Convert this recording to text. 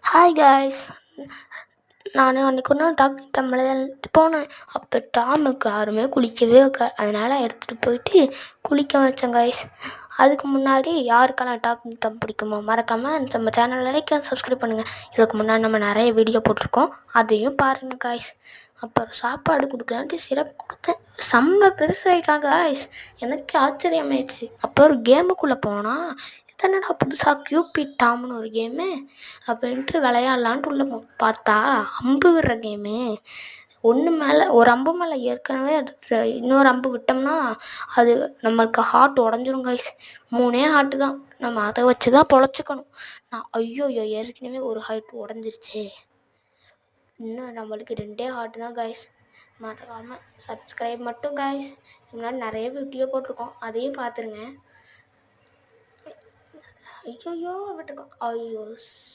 Hi guys. நான் அன்றைக்கி ஒரு நாள் டாக்டர்கிட்ட விளையாண்டுட்டு போனேன். அப்போ டாமுக்கு யாருமே குளிக்கவே அதனால் எடுத்துகிட்டு போயிட்டு குளிக்க வச்சேன் காய்ஸ். அதுக்கு முன்னாடி யாருக்கெல்லாம் டாக்டர் பிடிக்குமோ மறக்காமல் நம்ம சேனலில் லைக் சப்ஸ்கிரைப் பண்ணுங்கள். இதுக்கு முன்னாடி நம்ம நிறைய வீடியோ போட்டிருக்கோம், அதையும் பாருங்கள் காய்ஸ். அப்புறம் சாப்பாடு கொடுக்கலான்ட்டு சிரப் கொடுத்தேன். செம்ம பெருசாகிட்டாங்க காய்ஸ். எனக்கு ஆச்சரியமாயிடுச்சு. அப்போ ஒரு கேமுக்குள்ளே போனால் என்னடா புதுசாக கியூபிட் டாம்னு ஒரு கேமு அப்படின்ட்டு விளையாடலான்ட்டு உள்ள பார்த்தா அம்பு விடுற கேமு. ஒன்று மேலே ஒரு அம்பு மேலே ஏற்கனவே இன்னொரு அம்பு விட்டோம்னா அது நம்மளுக்கு ஹார்ட் உடஞ்சிரும் காய்ஸ். 3 ஹார்ட்டு தான், நம்ம அதை வச்சு தான் பொழைச்சிக்கணும். ஐயோ ஏற்கனவே ஒரு ஹார்ட் உடஞ்சிருச்சே, இன்னும் நம்மளுக்கு 2 ஹார்ட்டு தான் காய்ஸ். மறக்காமல் சப்ஸ்கிரைப் மட்டும் காய்ஸ். முன்னாடி நிறைய வீடியோ போட்டிருக்கோம், அதையும் பார்த்துருங்க. ஐயோ விட்டுருக்கோம். ஐயோ